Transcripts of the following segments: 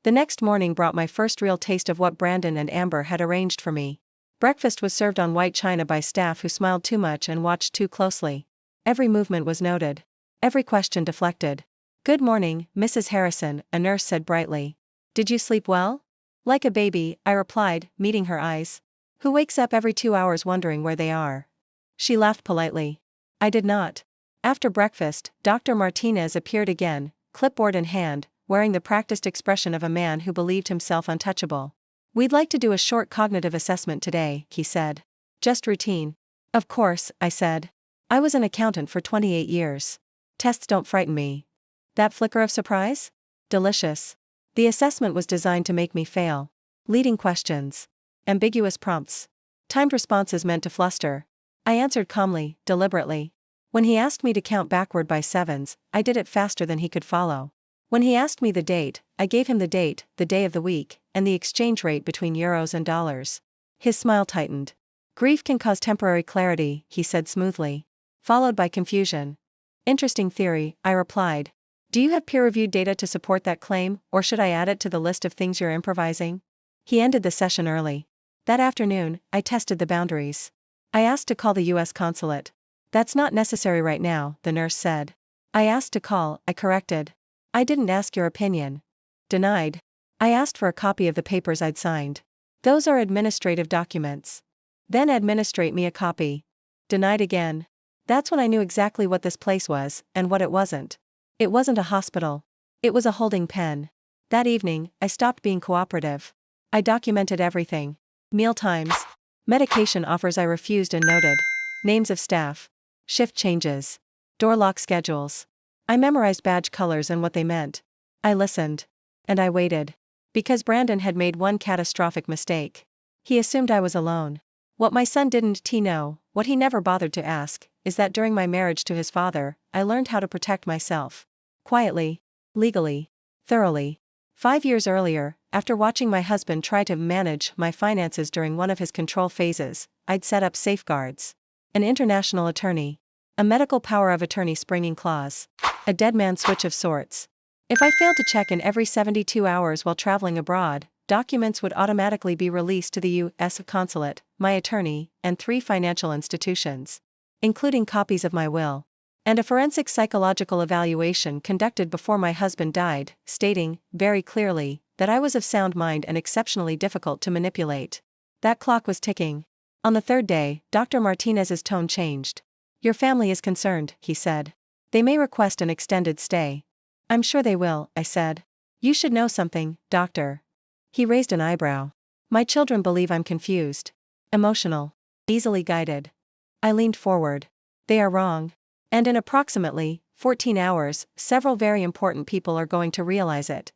The next morning brought my first real taste of what Brandon and Amber had arranged for me. Breakfast was served on white china by staff who smiled too much and watched too closely. Every movement was noted. Every question deflected. "Good morning, Mrs. Harrison," a nurse said brightly. "Did you sleep well?" "Like a baby," I replied, meeting her eyes. "Who wakes up every 2 hours wondering where they are?" She laughed politely. I did not. After breakfast, Dr. Martinez appeared again, clipboard in hand, wearing the practiced expression of a man who believed himself untouchable. "We'd like to do a short cognitive assessment today," he said. "Just routine." "Of course," I said. I was an accountant for 28 years. Tests don't frighten me. That flicker of surprise? Delicious. The assessment was designed to make me fail. Leading questions. Ambiguous prompts. Timed responses meant to fluster. I answered calmly, deliberately. When he asked me to count backward by sevens, I did it faster than he could follow. When he asked me the date, I gave him the date, the day of the week, and the exchange rate between euros and dollars. His smile tightened. "Grief can cause temporary clarity," he said smoothly. Followed by confusion. "Interesting theory," I replied. "Do you have peer-reviewed data to support that claim, or should I add it to the list of things you're improvising?" He ended the session early. That afternoon, I tested the boundaries. I asked to call the U.S. consulate. "That's not necessary right now," the nurse said. "I asked to call," I corrected. "I didn't ask your opinion." Denied. I asked for a copy of the papers I'd signed. "Those are administrative documents." "Then administrate me a copy." Denied again. That's when I knew exactly what this place was, and what it wasn't. It wasn't a hospital. It was a holding pen. That evening, I stopped being cooperative. I documented everything. Meal times. Medication offers I refused and noted. Names of staff. Shift changes. Door lock schedules. I memorized badge colors and what they meant. I listened. And I waited. Because Brandon had made one catastrophic mistake. He assumed I was alone. What my son didn't know, what he never bothered to ask, is that during my marriage to his father, I learned how to protect myself. Quietly. Legally. Thoroughly. 5 years earlier, after watching my husband try to manage my finances during one of his control phases, I'd set up safeguards. An international attorney. A medical power of attorney springing clause. A dead man switch of sorts. If I failed to check in every 72 hours while traveling abroad, documents would automatically be released to the U.S. consulate, my attorney, and 3 financial institutions. Including copies of my will. And a forensic psychological evaluation conducted before my husband died, stating, very clearly, that I was of sound mind and exceptionally difficult to manipulate. That clock was ticking. On the 3rd day, Dr. Martinez's tone changed. "Your family is concerned," he said. "They may request an extended stay." "I'm sure they will," I said. "You should know something, doctor." He raised an eyebrow. "My children believe I'm confused. Emotional. Easily guided." I leaned forward. "They are wrong. And in approximately 14 hours, several very important people are going to realize it."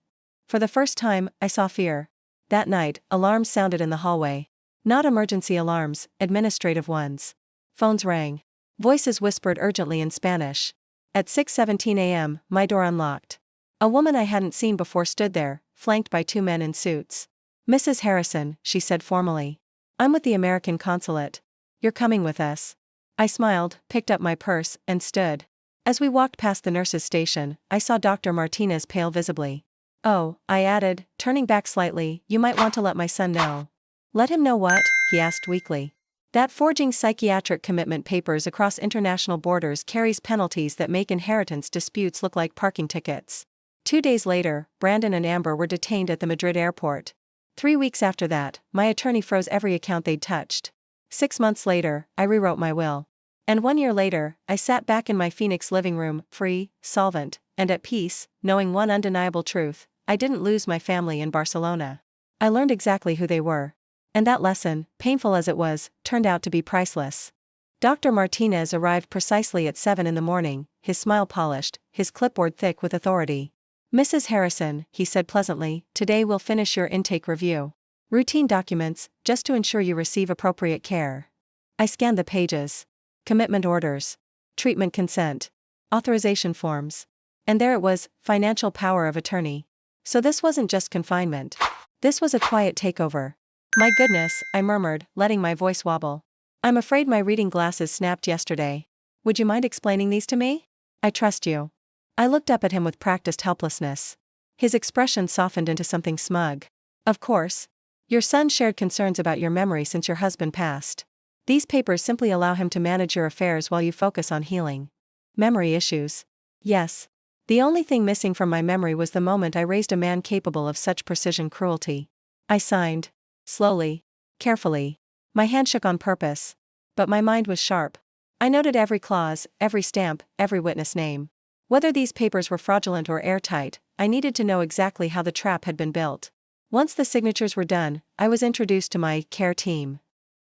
For the first time, I saw fear. That night, alarms sounded in the hallway. Not emergency alarms, administrative ones. Phones rang. Voices whispered urgently in Spanish. At 6:17 a.m., my door unlocked. A woman I hadn't seen before stood there, flanked by 2 men in suits. "Mrs. Harrison," she said formally. "I'm with the American consulate. You're coming with us." I smiled, picked up my purse, and stood. As we walked past the nurse's station, I saw Dr. Martinez pale visibly. "Oh," I added, turning back slightly, "you might want to let my son know." "Let him know what?" he asked weakly. "That forging psychiatric commitment papers across international borders carries penalties that make inheritance disputes look like parking tickets." 2 days later, Brandon and Amber were detained at the Madrid airport. 3 weeks after that, my attorney froze every account they'd touched. 6 months later, I rewrote my will. And 1 year later, I sat back in my Phoenix living room, free, solvent, and at peace, knowing one undeniable truth: I didn't lose my family in Barcelona. I learned exactly who they were. And that lesson, painful as it was, turned out to be priceless. Dr. Martinez arrived precisely at 7 in the morning, his smile polished, his clipboard thick with authority. "Mrs. Harrison," he said pleasantly, "today we'll finish your intake review. Routine documents, just to ensure you receive appropriate care." I scanned the pages. Commitment orders. Treatment consent. Authorization forms. And there it was, financial power of attorney. So this wasn't just confinement. This was a quiet takeover. "My goodness," I murmured, letting my voice wobble. "I'm afraid my reading glasses snapped yesterday. Would you mind explaining these to me? I trust you." I looked up at him with practiced helplessness. His expression softened into something smug. Of course. Your son shared concerns about your memory since your husband passed. These papers simply allow him to manage your affairs while you focus on healing. Memory issues. Yes. The only thing missing from my memory was the moment I raised a man capable of such precision cruelty. I signed. Slowly. Carefully. My hand shook on purpose. But my mind was sharp. I noted every clause, every stamp, every witness name. Whether these papers were fraudulent or airtight, I needed to know exactly how the trap had been built. Once the signatures were done, I was introduced to my care team.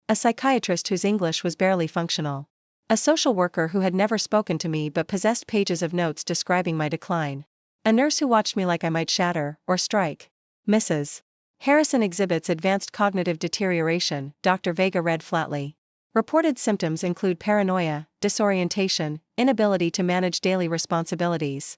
A psychiatrist whose English was barely functional. A social worker who had never spoken to me but possessed pages of notes describing my decline. A nurse who watched me like I might shatter or strike. Mrs. Harrison exhibits advanced cognitive deterioration, Dr. Vega read flatly. Reported symptoms include paranoia, disorientation, inability to manage daily responsibilities.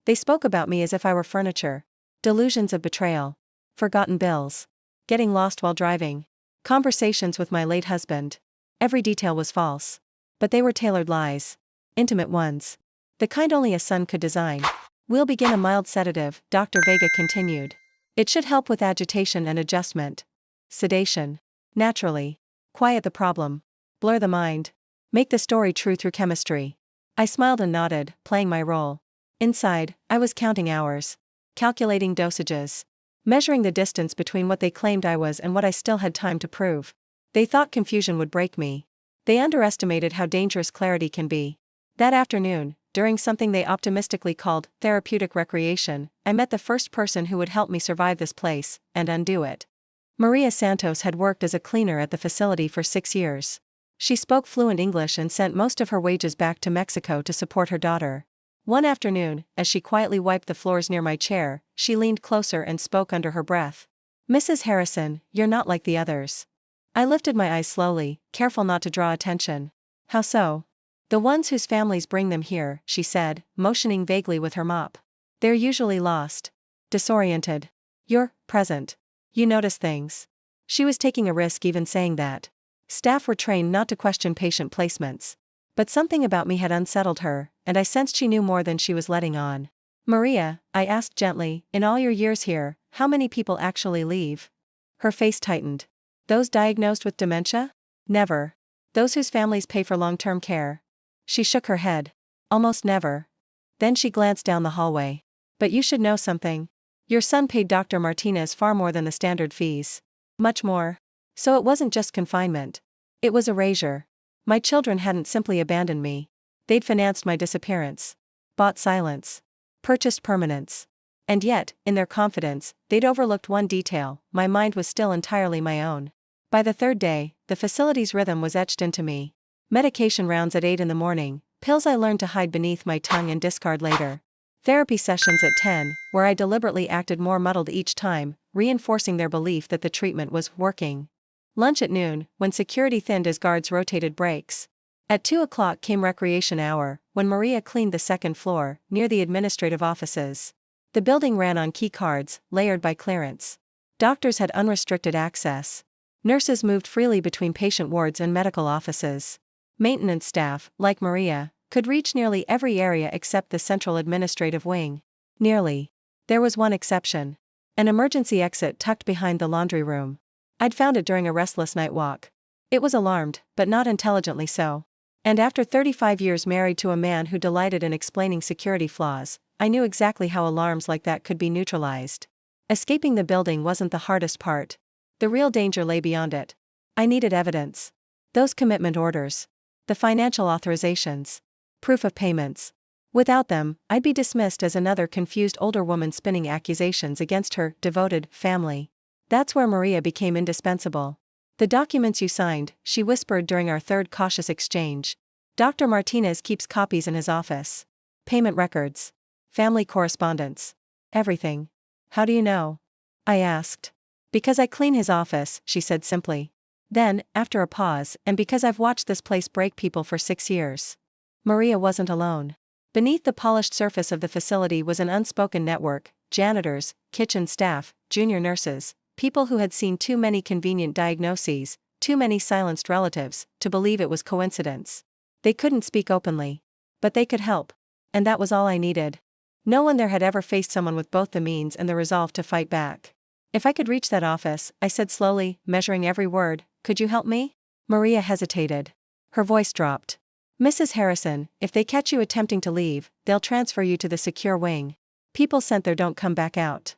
They spoke about me as if I were furniture. Delusions of betrayal. Forgotten bills. Getting lost while driving. Conversations with my late husband. Every detail was false. But they were tailored lies. Intimate ones. The kind only a son could design. We'll begin a mild sedative, Dr. Vega continued. It should help with agitation and adjustment. Sedation. Naturally. Quiet the problem. Blur the mind. Make the story true through chemistry. I smiled and nodded, playing my role. Inside, I was counting hours. Calculating dosages. Measuring the distance between what they claimed I was and what I still had time to prove. They thought confusion would break me. They underestimated how dangerous clarity can be. That afternoon, during something they optimistically called therapeutic recreation, I met the first person who would help me survive this place and undo it. Maria Santos had worked as a cleaner at the facility for 6 years. She spoke fluent English and sent most of her wages back to Mexico to support her daughter. One afternoon, as she quietly wiped the floors near my chair, she leaned closer and spoke under her breath. "Mrs. Harrison, you're not like the others." I lifted my eyes slowly, careful not to draw attention. "How so?" "The ones whose families bring them here," she said, motioning vaguely with her mop. "They're usually lost. Disoriented. You're present. You notice things." She was taking a risk even saying that. Staff were trained not to question patient placements. But something about me had unsettled her, and I sensed she knew more than she was letting on. "Maria," I asked gently, "in all your years here, how many people actually leave?" Her face tightened. "Those diagnosed with dementia? Never. Those whose families pay for long-term care?" She shook her head. "Almost never." Then she glanced down the hallway. "But you should know something. Your son paid Dr. Martinez far more than the standard fees. Much more. So it wasn't just confinement. It was erasure. My children hadn't simply abandoned me. They'd financed my disappearance. Bought silence. Purchased permanence. And yet, in their confidence, they'd overlooked one detail: my mind was still entirely my own. By the third day, the facility's rhythm was etched into me. Medication rounds at 8 in the morning, pills I learned to hide beneath my tongue and discard later. Therapy sessions at 10, where I deliberately acted more muddled each time, reinforcing their belief that the treatment was working. Lunch at noon, when security thinned as guards rotated breaks. At 2 o'clock came recreation hour, when Maria cleaned the second floor, near the administrative offices. The building ran on key cards, layered by clearance. Doctors had unrestricted access. Nurses moved freely between patient wards and medical offices. Maintenance staff, like Maria, could reach nearly every area except the central administrative wing. Nearly. There was one exception. An emergency exit tucked behind the laundry room. I'd found it during a restless night walk. It was alarmed, but not intelligently so. And after 35 years married to a man who delighted in explaining security flaws, I knew exactly how alarms like that could be neutralized. Escaping the building wasn't the hardest part. The real danger lay beyond it. I needed evidence. Those commitment orders. The financial authorizations. Proof of payments. Without them, I'd be dismissed as another confused older woman spinning accusations against her devoted family. That's where Maria became indispensable. "The documents you signed," she whispered during our third cautious exchange. "Dr. Martinez keeps copies in his office. Payment records. Family correspondence. Everything." "How do you know?" I asked. "Because I clean his office," she said simply. Then, after a pause, "and because I've watched this place break people for 6 years." Maria wasn't alone. Beneath the polished surface of the facility was an unspoken network: janitors, kitchen staff, junior nurses, people who had seen too many convenient diagnoses, too many silenced relatives, to believe it was coincidence. They couldn't speak openly. But they could help. And that was all I needed. No one there had ever faced someone with both the means and the resolve to fight back. If I could reach that office, I said slowly, measuring every word, could you help me? Maria hesitated. Her voice dropped. Mrs. Harrison, if they catch you attempting to leave, they'll transfer you to the secure wing. People sent there don't come back out.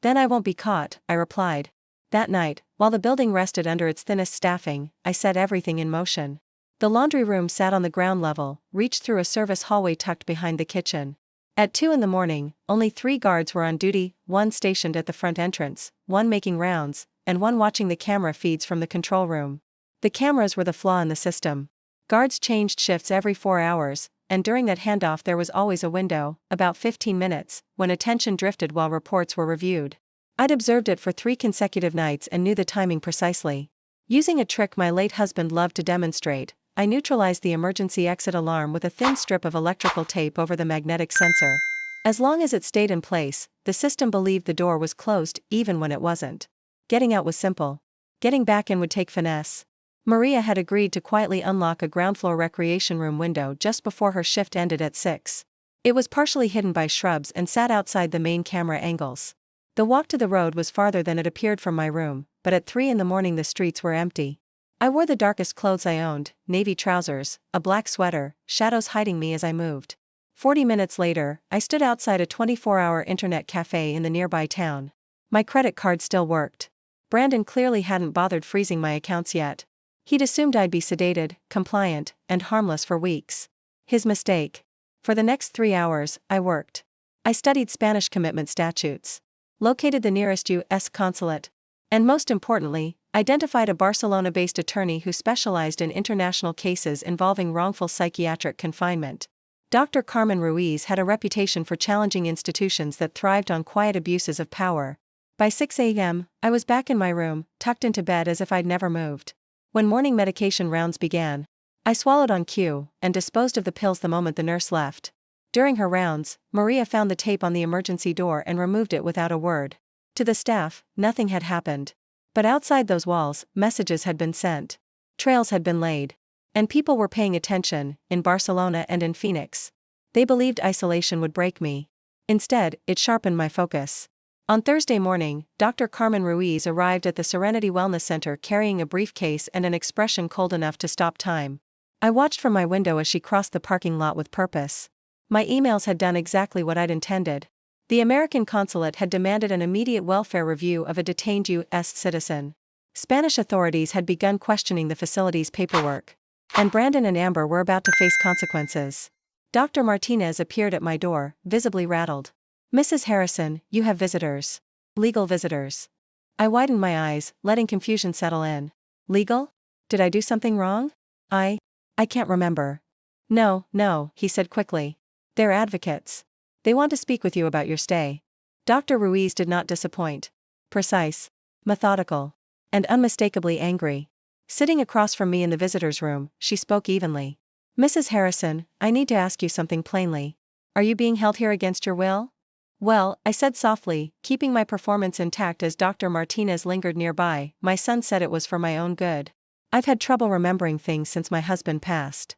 Then I won't be caught, I replied. That night, while the building rested under its thinnest staffing, I set everything in motion. The laundry room sat on the ground level, reached through a service hallway tucked behind the kitchen. At 2 in the morning, only 3 guards were on duty, one stationed at the front entrance, one making rounds, and one watching the camera feeds from the control room. The cameras were the flaw in the system. Guards changed shifts every 4 hours, and during that handoff there was always a window, about 15 minutes, when attention drifted while reports were reviewed. I'd observed it for 3 consecutive nights and knew the timing precisely. Using a trick my late husband loved to demonstrate, I neutralized the emergency exit alarm with a thin strip of electrical tape over the magnetic sensor. As long as it stayed in place, the system believed the door was closed even when it wasn't. Getting out was simple. Getting back in would take finesse. Maria had agreed to quietly unlock a ground-floor recreation room window just before her shift ended at 6. It was partially hidden by shrubs and sat outside the main camera angles. The walk to the road was farther than it appeared from my room, but at 3 in the morning the streets were empty. I wore the darkest clothes I owned, navy trousers, a black sweater, shadows hiding me as I moved. 40 minutes later, I stood outside a 24-hour internet cafe in the nearby town. My credit card still worked. Brandon clearly hadn't bothered freezing my accounts yet. He'd assumed I'd be sedated, compliant, and harmless for weeks. His mistake. For the next 3 hours, I worked. I studied Spanish commitment statutes. Located the nearest U.S. consulate. And most importantly, identified a Barcelona-based attorney who specialized in international cases involving wrongful psychiatric confinement. Dr. Carmen Ruiz had a reputation for challenging institutions that thrived on quiet abuses of power. By 6 a.m., I was back in my room, tucked into bed as if I'd never moved. When morning medication rounds began, I swallowed on cue and disposed of the pills the moment the nurse left. During her rounds, Maria found the tape on the emergency door and removed it without a word. To the staff, nothing had happened. But outside those walls, messages had been sent. Trails had been laid. And people were paying attention, in Barcelona and in Phoenix. They believed isolation would break me. Instead, it sharpened my focus. On Thursday morning, Dr. Carmen Ruiz arrived at the Serenity Wellness Center carrying a briefcase and an expression cold enough to stop time. I watched from my window as she crossed the parking lot with purpose. My emails had done exactly what I'd intended. The American consulate had demanded an immediate welfare review of a detained U.S. citizen. Spanish authorities had begun questioning the facility's paperwork. And Brandon and Amber were about to face consequences. Dr. Martinez appeared at my door, visibly rattled. Mrs. Harrison, you have visitors. Legal visitors. I widened my eyes, letting confusion settle in. Legal? Did I do something wrong? I can't remember. No, he said quickly. They're advocates. They want to speak with you about your stay. Dr. Ruiz did not disappoint. Precise, methodical, and unmistakably angry. Sitting across from me in the visitor's room, she spoke evenly. Mrs. Harrison, I need to ask you something plainly. Are you being held here against your will? Well, I said softly, keeping my performance intact as Dr. Martinez lingered nearby. My son said it was for my own good. I've had trouble remembering things since my husband passed.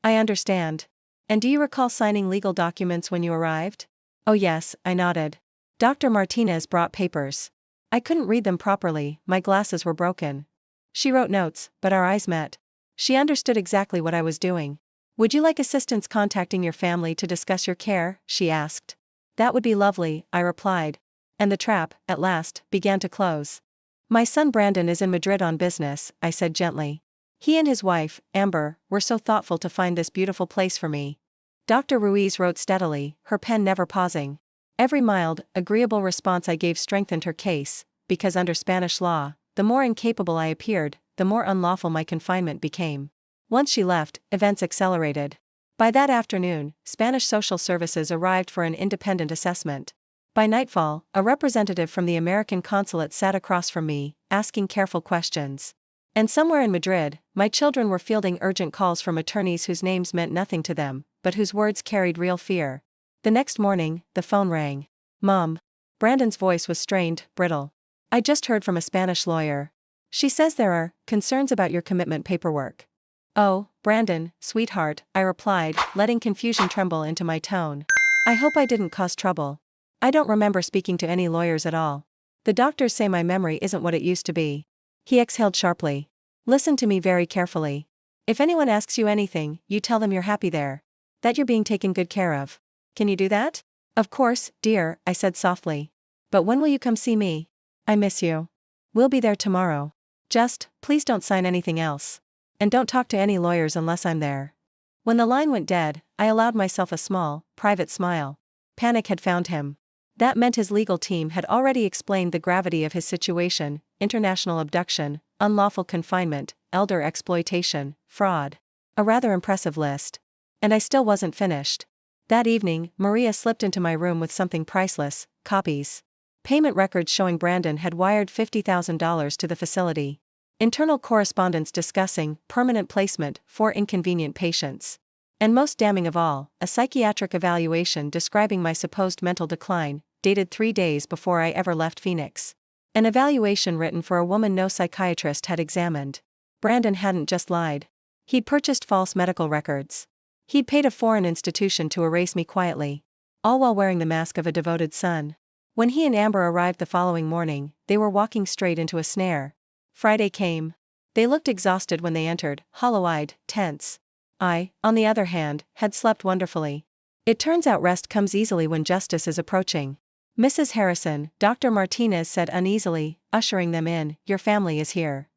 I understand. And do you recall signing legal documents when you arrived? Oh yes, I nodded. Dr. Martinez brought papers. I couldn't read them properly, my glasses were broken. She wrote notes, but our eyes met. She understood exactly what I was doing. Would you like assistance contacting your family to discuss your care? She asked. That would be lovely, I replied. And the trap, at last, began to close. My son Brandon is in Madrid on business, I said gently. He and his wife, Amber, were so thoughtful to find this beautiful place for me. Dr. Ruiz wrote steadily, her pen never pausing. Every mild, agreeable response I gave strengthened her case, because under Spanish law, the more incapable I appeared, the more unlawful my confinement became. Once she left, events accelerated. By that afternoon, Spanish social services arrived for an independent assessment. By nightfall, a representative from the American consulate sat across from me, asking careful questions. And somewhere in Madrid, my children were fielding urgent calls from attorneys whose names meant nothing to them, but whose words carried real fear. The next morning, the phone rang. Mom. Brandon's voice was strained, brittle. I just heard from a Spanish lawyer. She says there are concerns about your commitment paperwork. Oh, Brandon, sweetheart, I replied, letting confusion tremble into my tone. I hope I didn't cause trouble. I don't remember speaking to any lawyers at all. The doctors say my memory isn't what it used to be. He exhaled sharply. Listen to me very carefully. If anyone asks you anything, you tell them you're happy there. That you're being taken good care of. Can you do that? Of course, dear, I said softly. But when will you come see me? I miss you. We'll be there tomorrow. Just, please don't sign anything else. And don't talk to any lawyers unless I'm there. When the line went dead, I allowed myself a small, private smile. Panic had found him. That meant his legal team had already explained the gravity of his situation: international abduction, unlawful confinement, elder exploitation, fraud. A rather impressive list. And I still wasn't finished. That evening, Maria slipped into my room with something priceless: copies. Payment records showing Brandon had wired $50,000 to the facility. Internal correspondence discussing permanent placement for inconvenient patients. And most damning of all, a psychiatric evaluation describing my supposed mental decline, dated 3 days before I ever left Phoenix. An evaluation written for a woman no psychiatrist had examined. Brandon hadn't just lied. He'd purchased false medical records. He'd paid a foreign institution to erase me quietly. All while wearing the mask of a devoted son. When he and Amber arrived the following morning, they were walking straight into a snare. Friday came. They looked exhausted when they entered, hollow-eyed, tense. I, on the other hand, had slept wonderfully. It turns out rest comes easily when justice is approaching. Mrs. Harrison, Dr. Martinez said uneasily, ushering them in, your family is here.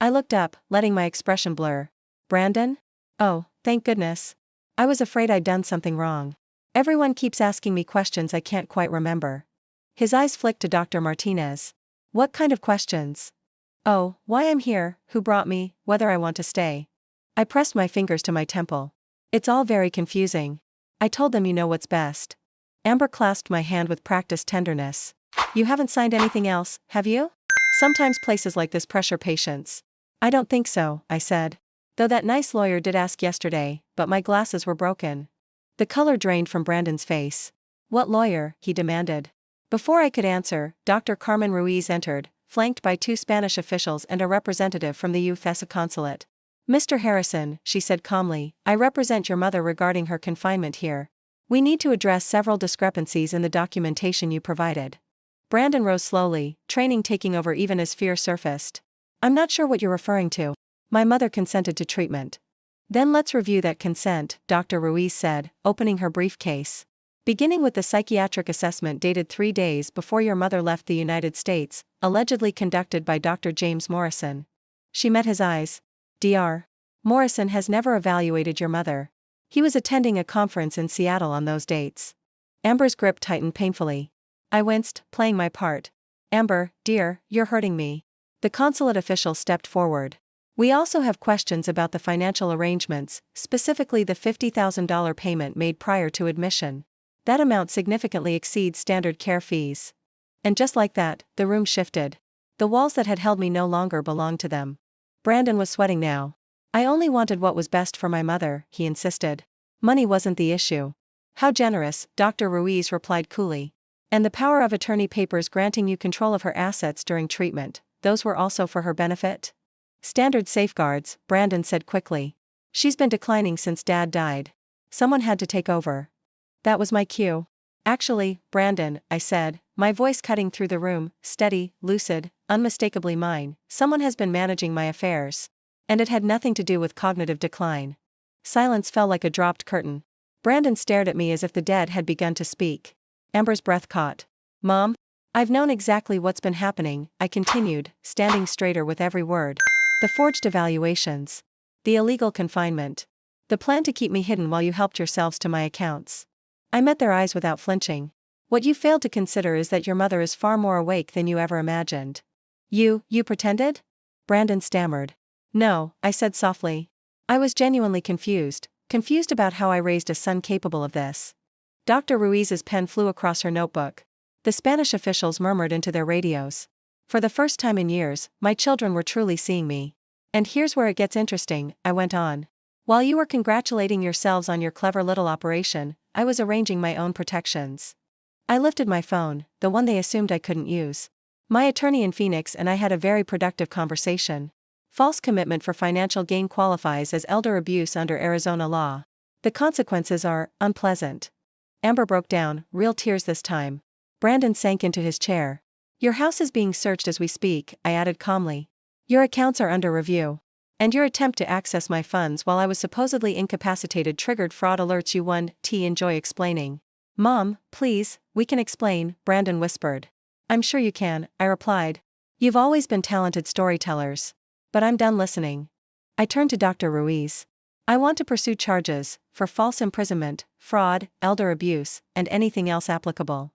I looked up, letting my expression blur. Brandon? Oh, thank goodness. I was afraid I'd done something wrong. Everyone keeps asking me questions I can't quite remember. His eyes flicked to Dr. Martinez. What kind of questions? Oh, why I'm here, who brought me, whether I want to stay. I pressed my fingers to my temple. It's all very confusing. I told them you know what's best. Amber clasped my hand with practiced tenderness. You haven't signed anything else, have you? Sometimes places like this pressure patients. I don't think so, I said. Though that nice lawyer did ask yesterday, but my glasses were broken. The color drained from Brandon's face. What lawyer? He demanded. Before I could answer, Dr. Carmen Ruiz entered, flanked by 2 Spanish officials and a representative from the UFESA consulate. Mr. Harrison, she said calmly, I represent your mother regarding her confinement here. We need to address several discrepancies in the documentation you provided. Brandon rose slowly, training taking over even as fear surfaced. I'm not sure what you're referring to. My mother consented to treatment. Then let's review that consent, Dr. Ruiz said, opening her briefcase. Beginning with the psychiatric assessment dated 3 days before your mother left the United States, allegedly conducted by Dr. James Morrison. She met his eyes. Dr. Morrison has never evaluated your mother. He was attending a conference in Seattle on those dates. Amber's grip tightened painfully. I winced, playing my part. Amber, dear, you're hurting me. The consulate official stepped forward. We also have questions about the financial arrangements, specifically the $50,000 payment made prior to admission. That amount significantly exceeds standard care fees. And just like that, the room shifted. The walls that had held me no longer belonged to them. Brandon was sweating now. I only wanted what was best for my mother, he insisted. Money wasn't the issue. How generous, Dr. Ruiz replied coolly. And the power of attorney papers granting you control of her assets during treatment, those were also for her benefit? Standard safeguards, Brandon said quickly. She's been declining since Dad died. Someone had to take over. That was my cue. Actually, Brandon, I said, my voice cutting through the room, steady, lucid, unmistakably mine, someone has been managing my affairs. And it had nothing to do with cognitive decline. Silence fell like a dropped curtain. Brandon stared at me as if the dead had begun to speak. Amber's breath caught. Mom? I've known exactly what's been happening, I continued, standing straighter with every word. The forged evaluations. The illegal confinement. The plan to keep me hidden while you helped yourselves to my accounts. I met their eyes without flinching. What you failed to consider is that your mother is far more awake than you ever imagined. You pretended? Brandon stammered. No, I said softly. I was genuinely confused about how I raised a son capable of this. Dr. Ruiz's pen flew across her notebook. The Spanish officials murmured into their radios. For the first time in years, my children were truly seeing me. And here's where it gets interesting, I went on. While you were congratulating yourselves on your clever little operation, I was arranging my own protections. I lifted my phone, the one they assumed I couldn't use. My attorney in Phoenix and I had a very productive conversation. False commitment for financial gain qualifies as elder abuse under Arizona law. The consequences are unpleasant. Amber broke down, real tears this time. Brandon sank into his chair. Your house is being searched as we speak, I added calmly. Your accounts are under review. And your attempt to access my funds while I was supposedly incapacitated triggered fraud alerts you won. Enjoy explaining. Mom, please, we can explain, Brandon whispered. I'm sure you can, I replied. You've always been talented storytellers. But I'm done listening. I turned to Dr. Ruiz. I want to pursue charges for false imprisonment, fraud, elder abuse, and anything else applicable.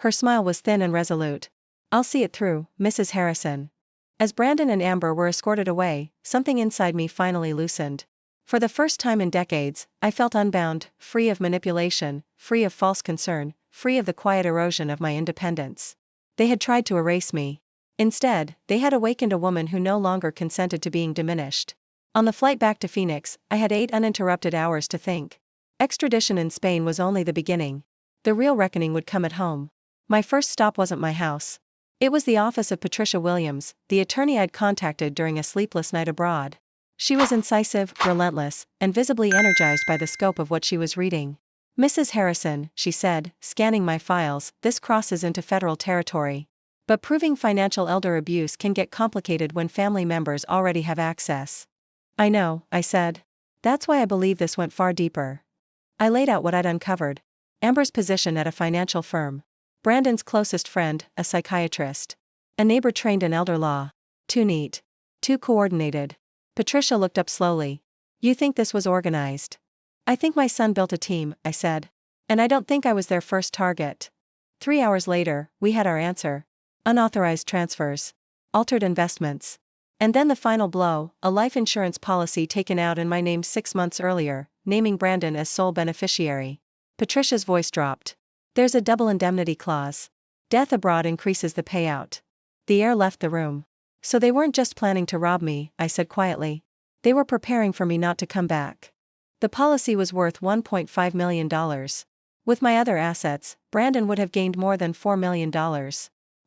Her smile was thin and resolute. I'll see it through, Mrs. Harrison. As Brandon and Amber were escorted away, something inside me finally loosened. For the first time in decades, I felt unbound, free of manipulation, free of false concern, free of the quiet erosion of my independence. They had tried to erase me. Instead, they had awakened a woman who no longer consented to being diminished. On the flight back to Phoenix, I had 8 uninterrupted hours to think. Extradition in Spain was only the beginning. The real reckoning would come at home. My first stop wasn't my house. It was the office of Patricia Williams, the attorney I'd contacted during a sleepless night abroad. She was incisive, relentless, and visibly energized by the scope of what she was reading. Mrs. Harrison, she said, scanning my files, this crosses into federal territory. But proving financial elder abuse can get complicated when family members already have access. I know, I said. That's why I believe this went far deeper. I laid out what I'd uncovered. Amber's position at a financial firm. Brandon's closest friend, a psychiatrist. A neighbor trained in elder law. Too neat. Too coordinated. Patricia looked up slowly. You think this was organized? I think my son built a team, I said. And I don't think I was their first target. 3 hours later, we had our answer. Unauthorized transfers. Altered investments. And then the final blow, a life insurance policy taken out in my name 6 months earlier, naming Brandon as sole beneficiary. Patricia's voice dropped. There's a double indemnity clause. Death abroad increases the payout. The air left the room. So they weren't just planning to rob me, I said quietly. They were preparing for me not to come back. The policy was worth $1.5 million. With my other assets, Brandon would have gained more than $4 million.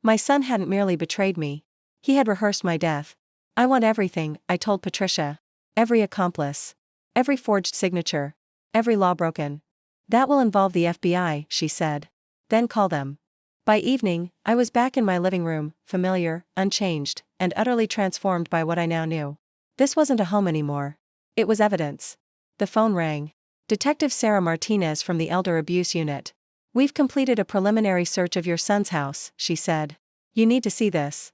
My son hadn't merely betrayed me. He had rehearsed my death. I want everything, I told Patricia. Every accomplice. Every forged signature. Every law broken. That will involve the FBI, she said. Then call them. By evening, I was back in my living room, familiar, unchanged, and utterly transformed by what I now knew. This wasn't a home anymore. It was evidence. The phone rang. Detective Sarah Martinez from the Elder Abuse Unit. We've completed a preliminary search of your son's house, she said. You need to see this.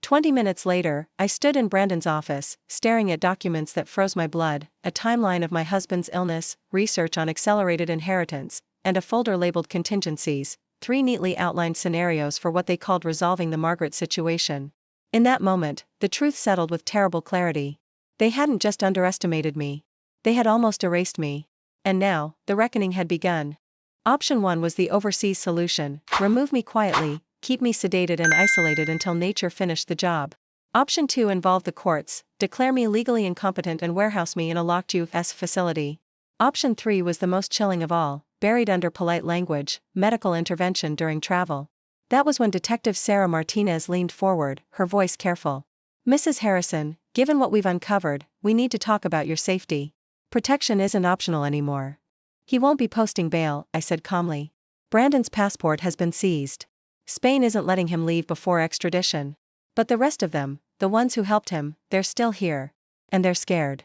20 minutes later, I stood in Brandon's office, staring at documents that froze my blood, a timeline of my husband's illness, research on accelerated inheritance, and a folder labeled contingencies, 3 neatly outlined scenarios for what they called resolving the Margaret situation. In that moment, the truth settled with terrible clarity. They hadn't just underestimated me. They had almost erased me. And now, the reckoning had begun. Option 1 was the overseas solution, remove me quietly, keep me sedated and isolated until nature finished the job. Option 2 involved the courts, declare me legally incompetent and warehouse me in a locked U.S. facility. Option 3 was the most chilling of all, buried under polite language, medical intervention during travel. That was when Detective Sarah Martinez leaned forward, her voice careful. Mrs. Harrison, given what we've uncovered, we need to talk about your safety. Protection isn't optional anymore. He won't be posting bail, I said calmly. Brandon's passport has been seized. Spain isn't letting him leave before extradition. But the rest of them, the ones who helped him, they're still here. And they're scared.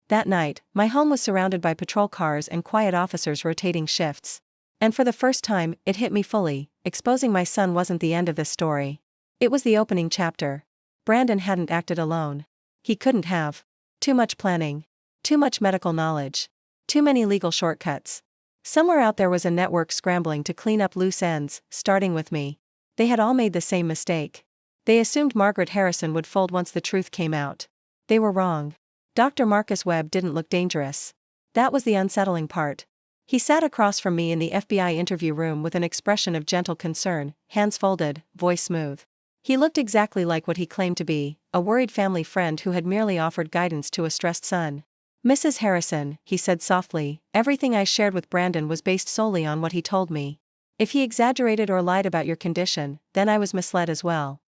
That night, my home was surrounded by patrol cars and quiet officers rotating shifts. And for the first time, it hit me fully, exposing my son wasn't the end of this story. It was the opening chapter. Brandon hadn't acted alone. He couldn't have. Too much planning. Too much medical knowledge. Too many legal shortcuts. Somewhere out there was a network scrambling to clean up loose ends, starting with me. They had all made the same mistake. They assumed Margaret Harrison would fold once the truth came out. They were wrong. Dr. Marcus Webb didn't look dangerous. That was the unsettling part. He sat across from me in the FBI interview room with an expression of gentle concern, hands folded, voice smooth. He looked exactly like what he claimed to be, a worried family friend who had merely offered guidance to a stressed son. Mrs. Harrison, he said softly, everything I shared with Brandon was based solely on what he told me. If he exaggerated or lied about your condition, then I was misled as well.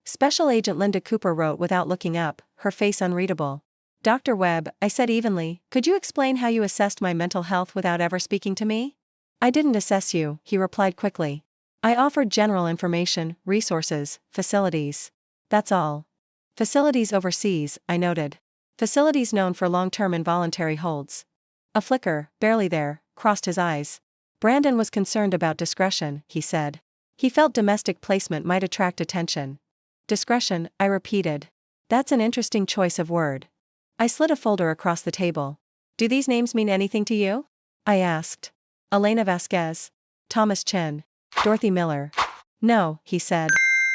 Special Agent Linda Cooper wrote without looking up, her face unreadable. Dr. Webb, I said evenly, could you explain how you assessed my mental health without ever speaking to me? I didn't assess you, he replied quickly. I offered general information, resources, facilities. That's all. Facilities overseas, I noted. Facilities known for long-term involuntary holds. A flicker, barely there, crossed his eyes. Brandon was concerned about discretion, he said. He felt domestic placement might attract attention. Discretion, I repeated. That's an interesting choice of word. I slid a folder across the table. Do these names mean anything to you? I asked. Elena Vasquez. Thomas Chen. Dorothy Miller. No, he said.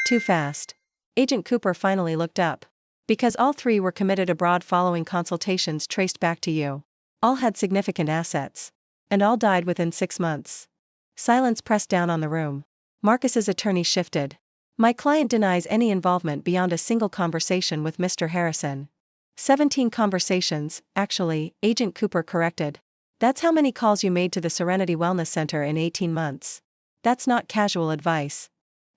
Too fast. Agent Cooper finally looked up. Because all three were committed abroad following consultations traced back to you. All had significant assets. And all died within 6 months. Silence pressed down on the room. Marcus's attorney shifted. My client denies any involvement beyond a single conversation with Mr. Harrison. 17 conversations, actually, Agent Cooper corrected. That's how many calls you made to the Serenity Wellness Center in 18 months. That's not casual advice.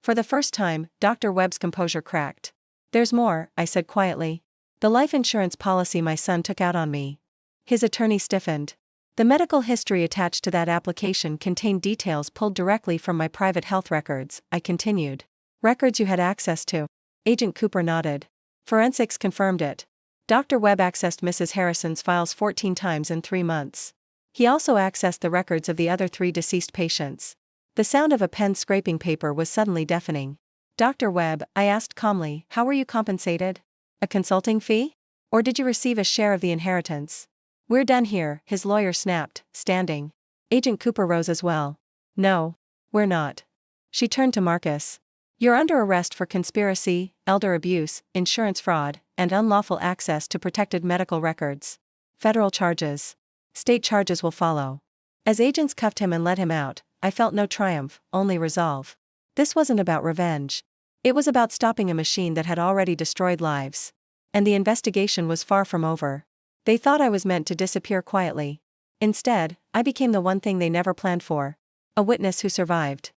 For the first time, Dr. Webb's composure cracked. There's more, I said quietly. The life insurance policy my son took out on me. His attorney stiffened. The medical history attached to that application contained details pulled directly from my private health records, I continued. Records you had access to. Agent Cooper nodded. Forensics confirmed it. Dr. Webb accessed Mrs. Harrison's files 14 times in 3 months. He also accessed the records of the other 3 deceased patients. The sound of a pen scraping paper was suddenly deafening. Dr. Webb, I asked calmly, how were you compensated? A consulting fee? Or did you receive a share of the inheritance? We're done here, his lawyer snapped, standing. Agent Cooper rose as well. No. We're not. She turned to Marcus. You're under arrest for conspiracy, elder abuse, insurance fraud, and unlawful access to protected medical records. Federal charges. State charges will follow. As agents cuffed him and let him out, I felt no triumph, only resolve. This wasn't about revenge. It was about stopping a machine that had already destroyed lives. And the investigation was far from over. They thought I was meant to disappear quietly. Instead, I became the one thing they never planned for. A witness who survived.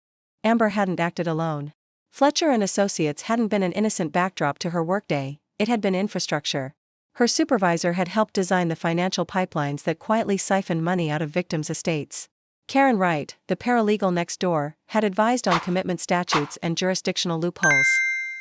Amber hadn't acted alone. Fletcher and Associates hadn't been an innocent backdrop to her workday, it had been infrastructure. Her supervisor had helped design the financial pipelines that quietly siphoned money out of victims' estates. Karen Wright, the paralegal next door, had advised on commitment statutes and jurisdictional loopholes.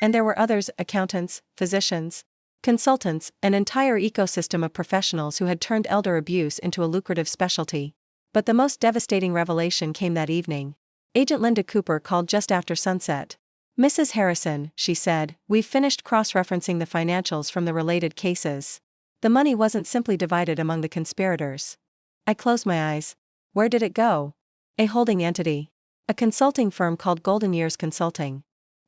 And there were others, accountants, physicians, consultants, an entire ecosystem of professionals who had turned elder abuse into a lucrative specialty. But the most devastating revelation came that evening. Agent Linda Cooper called just after sunset. Mrs. Harrison, she said, we've finished cross-referencing the financials from the related cases. The money wasn't simply divided among the conspirators. I closed my eyes. Where did it go? A holding entity. A consulting firm called Golden Years Consulting.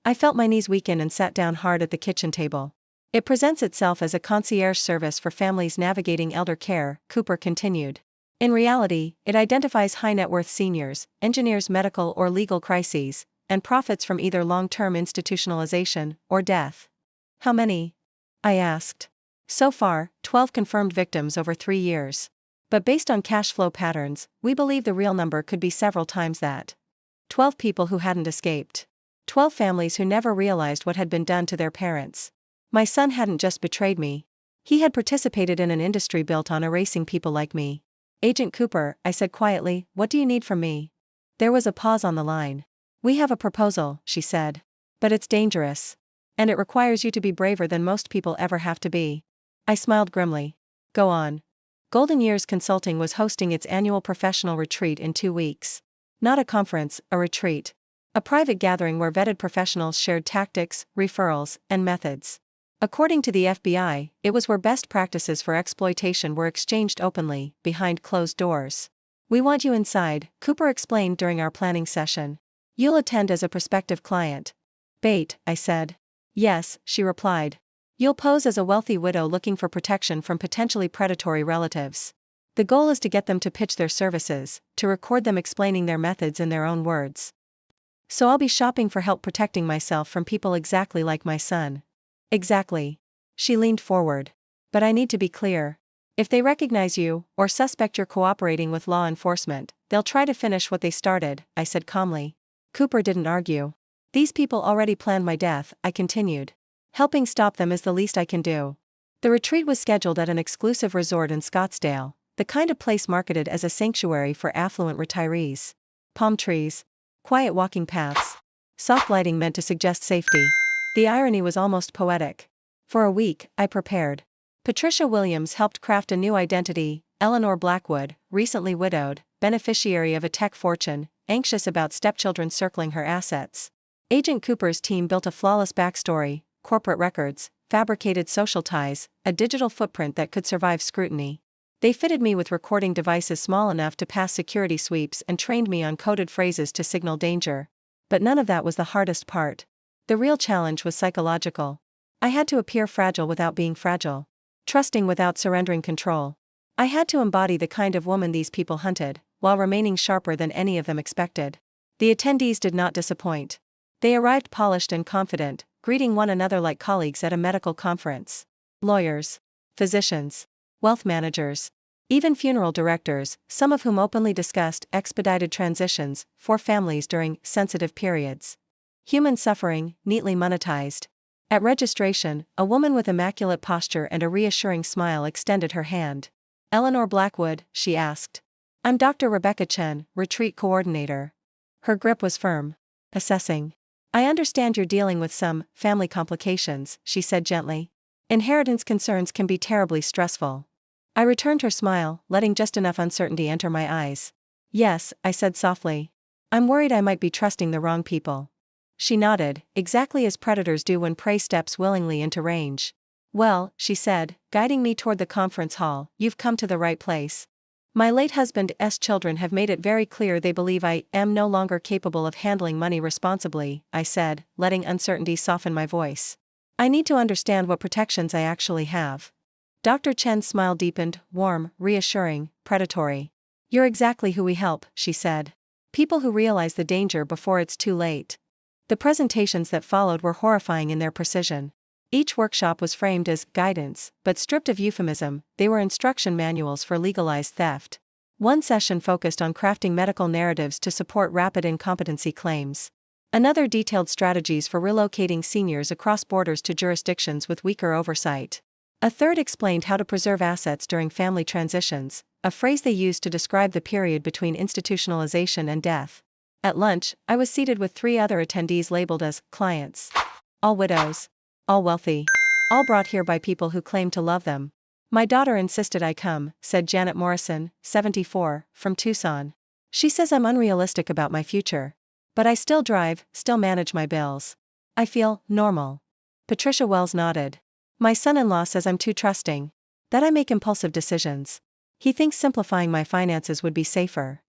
I felt my knees weaken and sat down hard at the kitchen table. It presents itself as a concierge service for families navigating elder care, Cooper continued. In reality, it identifies high-net-worth seniors, engineers medical or legal crises, and profits from either long-term institutionalization or death. How many? I asked. So far, 12 confirmed victims over 3 years. But based on cash flow patterns, we believe the real number could be several times that. 12 people who hadn't escaped. 12 families who never realized what had been done to their parents. My son hadn't just betrayed me. He had participated in an industry built on erasing people like me. Agent Cooper, I said quietly, what do you need from me? There was a pause on the line. We have a proposal, she said. But it's dangerous. And it requires you to be braver than most people ever have to be. I smiled grimly. Go on. Golden Years Consulting was hosting its annual professional retreat in 2 weeks. Not a conference, a retreat. A private gathering where vetted professionals shared tactics, referrals, and methods. According to the FBI, it was where best practices for exploitation were exchanged openly, behind closed doors. We want you inside, Cooper explained during our planning session. You'll attend as a prospective client. Bait, I said. Yes, she replied. You'll pose as a wealthy widow looking for protection from potentially predatory relatives. The goal is to get them to pitch their services, to record them explaining their methods in their own words. So I'll be shopping for help protecting myself from people exactly like my son. Exactly. She leaned forward. But I need to be clear. If they recognize you, or suspect you're cooperating with law enforcement, they'll try to finish what they started, I said calmly. Cooper didn't argue. These people already planned my death, I continued. Helping stop them is the least I can do. The retreat was scheduled at an exclusive resort in Scottsdale, the kind of place marketed as a sanctuary for affluent retirees. palm trees, quiet walking paths, soft lighting meant to suggest safety. The irony was almost poetic. For a week, I prepared. Patricia Williams helped craft a new identity, Eleanor Blackwood, recently widowed, beneficiary of a tech fortune, anxious about stepchildren circling her assets. Agent Cooper's team built a flawless backstory, corporate records, fabricated social ties, a digital footprint that could survive scrutiny. They fitted me with recording devices small enough to pass security sweeps and trained me on coded phrases to signal danger. But none of that was the hardest part. The real challenge was psychological. I had to appear fragile without being fragile. Trusting without surrendering control. I had to embody the kind of woman these people hunted, while remaining sharper than any of them expected. The attendees did not disappoint. They arrived polished and confident, greeting one another like colleagues at a medical conference. Lawyers, physicians, wealth managers, even funeral directors, some of whom openly discussed expedited transitions for families during sensitive periods. Human suffering, neatly monetized. At registration, a woman with immaculate posture and a reassuring smile extended her hand. "Eleanor Blackwood," she asked. "I'm Dr. Rebecca Chen, retreat coordinator." Her grip was firm. Assessing. "I understand you're dealing with some family complications," she said gently. "Inheritance concerns can be terribly stressful." I returned her smile, letting just enough uncertainty enter my eyes. "Yes," I said softly. "I'm worried I might be trusting the wrong people." She nodded, exactly as predators do when prey steps willingly into range. "Well," she said, guiding me toward the conference hall, "you've come to the right place. My late husband's children have made it very clear they believe I am no longer capable of handling money responsibly," I said, letting uncertainty soften my voice. "I need to understand what protections I actually have." Dr. Chen's smile deepened, warm, reassuring, predatory. "You're exactly who we help," she said. "People who realize the danger before it's too late." The presentations that followed were horrifying in their precision. Each workshop was framed as guidance, but stripped of euphemism, they were instruction manuals for legalized theft. One session focused on crafting medical narratives to support rapid incompetency claims. Another detailed strategies for relocating seniors across borders to jurisdictions with weaker oversight. A third explained how to preserve assets during family transitions, a phrase they used to describe the period between institutionalization and death. At lunch, I was seated with 3 other attendees labeled as clients. All widows. All wealthy. All brought here by people who claimed to love them. "My daughter insisted I come," said Janet Morrison, 74, from Tucson. "She says I'm unrealistic about my future. But I still drive, still manage my bills. I feel normal." Patricia Wells nodded. "My son-in-law says I'm too trusting. That I make impulsive decisions. He thinks simplifying my finances would be safer."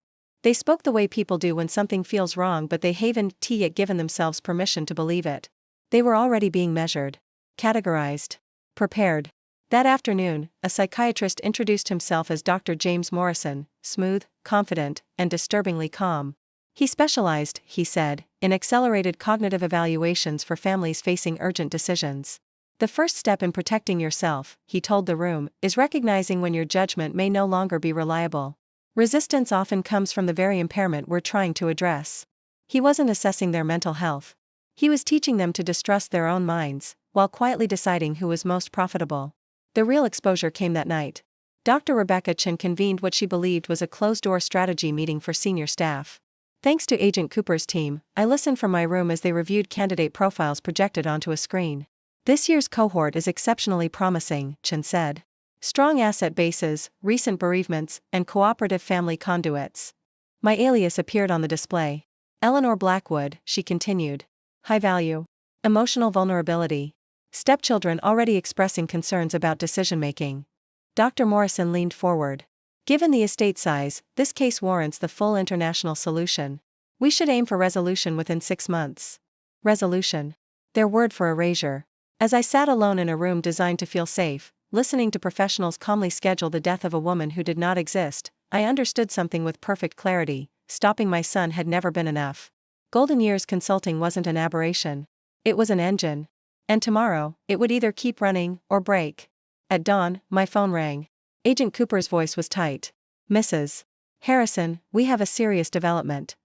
They spoke the way people do when something feels wrong but they haven't yet given themselves permission to believe it. They were already being measured, categorized, prepared. That afternoon, a psychiatrist introduced himself as Dr. James Morrison, smooth, confident, and disturbingly calm. He specialized, he said, in accelerated cognitive evaluations for families facing urgent decisions. "The first step in protecting yourself," he told the room, "is recognizing when your judgment may no longer be reliable. Resistance often comes from the very impairment we're trying to address." He wasn't assessing their mental health. He was teaching them to distrust their own minds, while quietly deciding who was most profitable. The real exposure came that night. Dr. Rebecca Chen convened what she believed was a closed-door strategy meeting for senior staff. Thanks to Agent Cooper's team, I listened from my room as they reviewed candidate profiles projected onto a screen. "This year's cohort is exceptionally promising," Chen said. "Strong asset bases, recent bereavements, and cooperative family conduits." My alias appeared on the display. "Eleanor Blackwood," she continued. "High value. Emotional vulnerability. Stepchildren already expressing concerns about decision-making." Dr. Morrison leaned forward. "Given the estate size, this case warrants the full international solution. We should aim for resolution within 6 months." Resolution. Their word for erasure. As I sat alone in a room designed to feel safe, listening to professionals calmly schedule the death of a woman who did not exist, I understood something with perfect clarity: stopping my son had never been enough. Golden Years Consulting wasn't an aberration. It was an engine. And tomorrow, it would either keep running or break. At dawn, my phone rang. Agent Cooper's voice was tight. "Mrs. Harrison, we have a serious development."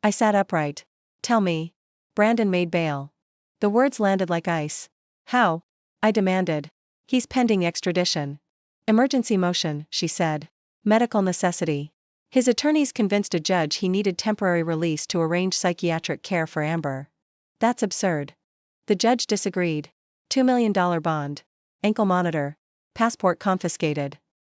I sat upright. "Tell me." "Brandon made bail." The words landed like ice. "How?" I demanded. "He's pending extradition." "Emergency motion," she said. "Medical necessity." His attorneys convinced a judge he needed temporary release to arrange psychiatric care for Amber. That's absurd. The judge disagreed. $2 million bond. Ankle monitor. Passport confiscated.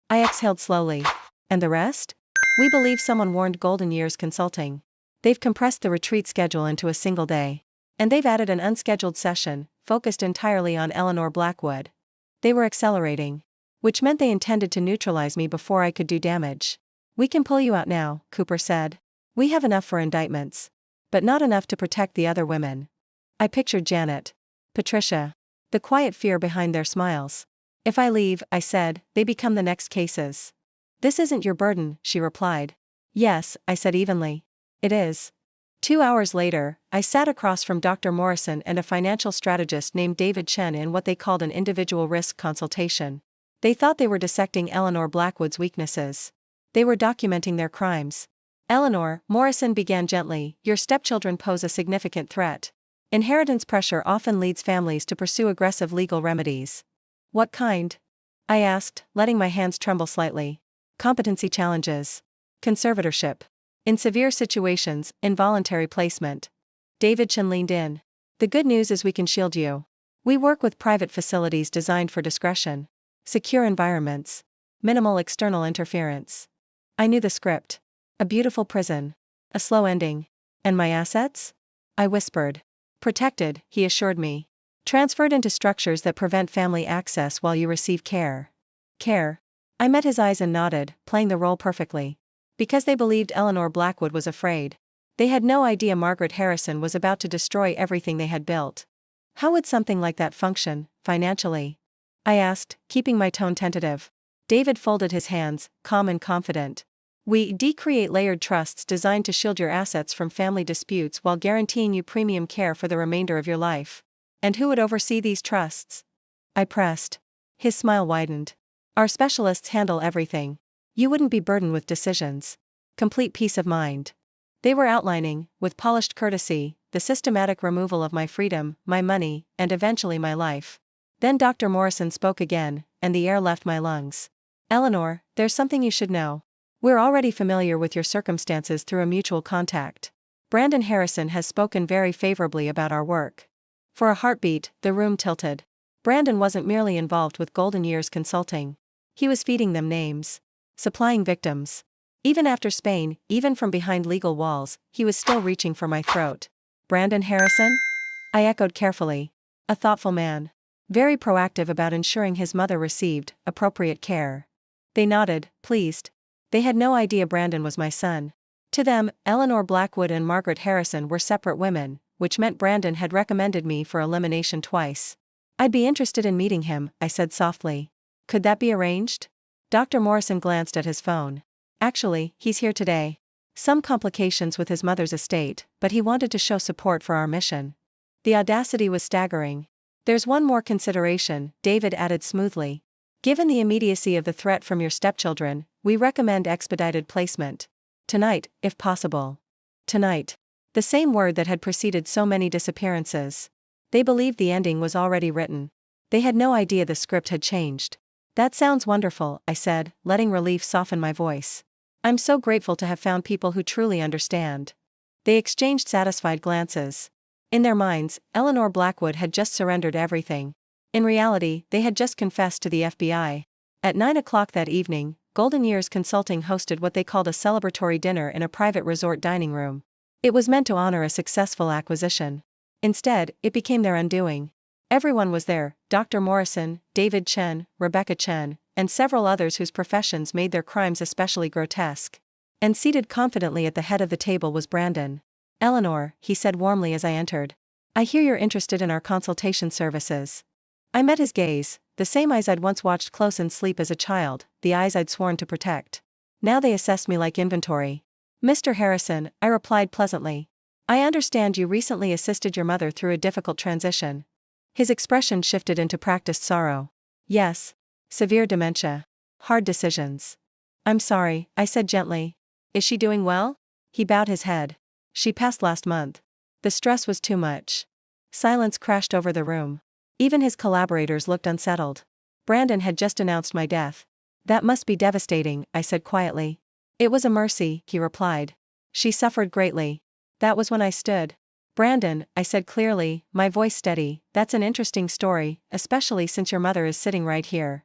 I exhaled slowly. And the rest? We believe someone warned Golden Years Consulting. They've compressed the retreat schedule into a single day. And they've added an unscheduled session, focused entirely on Eleanor Blackwood. They were accelerating. Which meant they intended to neutralize me before I could do damage. We can pull you out now, Cooper said. We have enough for indictments. But not enough to protect the other women. I pictured Janet. Patricia. The quiet fear behind their smiles. If I leave, I said, they become the next cases. This isn't your burden, she replied. Yes, I said evenly. It is. 2 hours later, I sat across from Dr. Morrison and a financial strategist named David Chen in what they called an individual risk consultation. They thought they were dissecting Eleanor Blackwood's weaknesses. They were documenting their crimes. Eleanor, Morrison began gently, your stepchildren pose a significant threat. Inheritance pressure often leads families to pursue aggressive legal remedies. What kind? I asked, letting my hands tremble slightly. Competency challenges. Conservatorship. In severe situations, involuntary placement. David Chen leaned in. The good news is we can shield you. We work with private facilities designed for discretion. Secure environments. Minimal external interference. I knew the script. A beautiful prison. A slow ending. And my assets? I whispered. Protected, he assured me. Transferred into structures that prevent family access while you receive care. Care. I met his eyes and nodded, playing the role perfectly. Because they believed Eleanor Blackwood was afraid. They had no idea Margaret Harrison was about to destroy everything they had built. How would something like that function, financially? I asked, keeping my tone tentative. David folded his hands, calm and confident. We create layered trusts designed to shield your assets from family disputes while guaranteeing you premium care for the remainder of your life. And who would oversee these trusts? I pressed. His smile widened. Our specialists handle everything. You wouldn't be burdened with decisions. Complete peace of mind. They were outlining, with polished courtesy, the systematic removal of my freedom, my money, and eventually my life. Then Dr. Morrison spoke again, and the air left my lungs. Eleanor, there's something you should know. We're already familiar with your circumstances through a mutual contact. Brandon Harrison has spoken very favorably about our work. For a heartbeat, the room tilted. Brandon wasn't merely involved with Golden Years Consulting. He was feeding them names. Supplying victims. Even after Spain, even from behind legal walls, he was still reaching for my throat. Brandon Harrison? I echoed carefully. A thoughtful man. Very proactive about ensuring his mother received appropriate care. They nodded, pleased. They had no idea Brandon was my son. To them, Eleanor Blackwood and Margaret Harrison were separate women, which meant Brandon had recommended me for elimination twice. I'd be interested in meeting him, I said softly. Could that be arranged? Dr. Morrison glanced at his phone. Actually, he's here today. Some complications with his mother's estate, but he wanted to show support for our mission. The audacity was staggering. There's one more consideration, David added smoothly. Given the immediacy of the threat from your stepchildren, we recommend expedited placement. Tonight, if possible. Tonight. The same word that had preceded so many disappearances. They believed the ending was already written. They had no idea the script had changed. That sounds wonderful, I said, letting relief soften my voice. I'm so grateful to have found people who truly understand. They exchanged satisfied glances. In their minds, Eleanor Blackwood had just surrendered everything. In reality, they had just confessed to the FBI. At 9 o'clock that evening, Golden Years Consulting hosted what they called a celebratory dinner in a private resort dining room. It was meant to honor a successful acquisition. Instead, it became their undoing. Everyone was there, Dr. Morrison, David Chen, Rebecca Chen, and several others whose professions made their crimes especially grotesque. And seated confidently at the head of the table was Brandon. Eleanor, he said warmly as I entered. I hear you're interested in our consultation services. I met his gaze, the same eyes I'd once watched close in sleep as a child, the eyes I'd sworn to protect. Now they assessed me like inventory. Mr. Harrison, I replied pleasantly. I understand you recently assisted your mother through a difficult transition. His expression shifted into practiced sorrow. Yes. Severe dementia. Hard decisions. I'm sorry, I said gently. Is she doing well? He bowed his head. She passed last month. The stress was too much. Silence crashed over the room. Even his collaborators looked unsettled. Brandon had just announced my death. That must be devastating, I said quietly. It was a mercy, he replied. She suffered greatly. That was when I stood. Brandon, I said clearly, my voice steady, that's an interesting story, especially since your mother is sitting right here.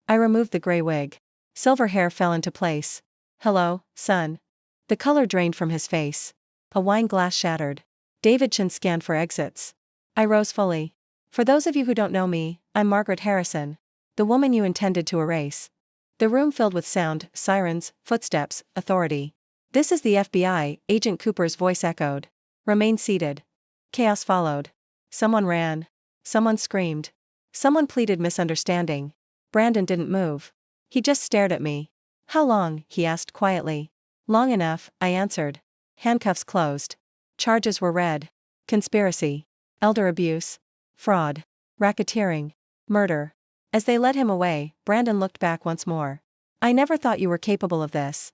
I removed the gray wig. Silver hair fell into place. Hello, son. The color drained from his face. A wine glass shattered. Davidson scanned for exits. I rose fully. For those of you who don't know me, I'm Margaret Harrison. The woman you intended to erase. The room filled with sound, sirens, footsteps, authority. This is the FBI, Agent Cooper's voice echoed. Remain seated. Chaos followed. Someone ran. Someone screamed. Someone pleaded misunderstanding. Brandon didn't move. He just stared at me. How long? He asked quietly. Long enough, I answered. Handcuffs closed. Charges were read. Conspiracy. Elder abuse. Fraud. Racketeering. Murder. As they led him away, Brandon looked back once more. I never thought you were capable of this.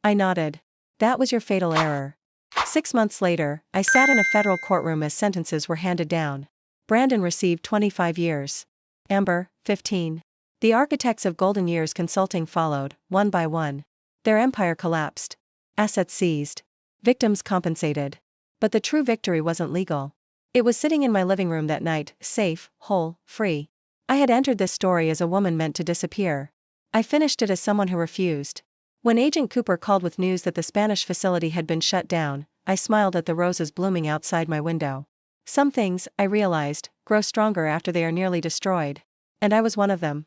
I nodded. That was your fatal error. 6 months later, I sat in a federal courtroom as sentences were handed down. Brandon received 25 years. Amber, 15. The architects of Golden Years Consulting followed, one by one. Their empire collapsed. Assets seized. Victims compensated. But the true victory wasn't legal. It was sitting in my living room that night, safe, whole, free. I had entered this story as a woman meant to disappear. I finished it as someone who refused. When Agent Cooper called with news that the Spanish facility had been shut down, I smiled at the roses blooming outside my window. Some things, I realized, grow stronger after they are nearly destroyed. And I was one of them.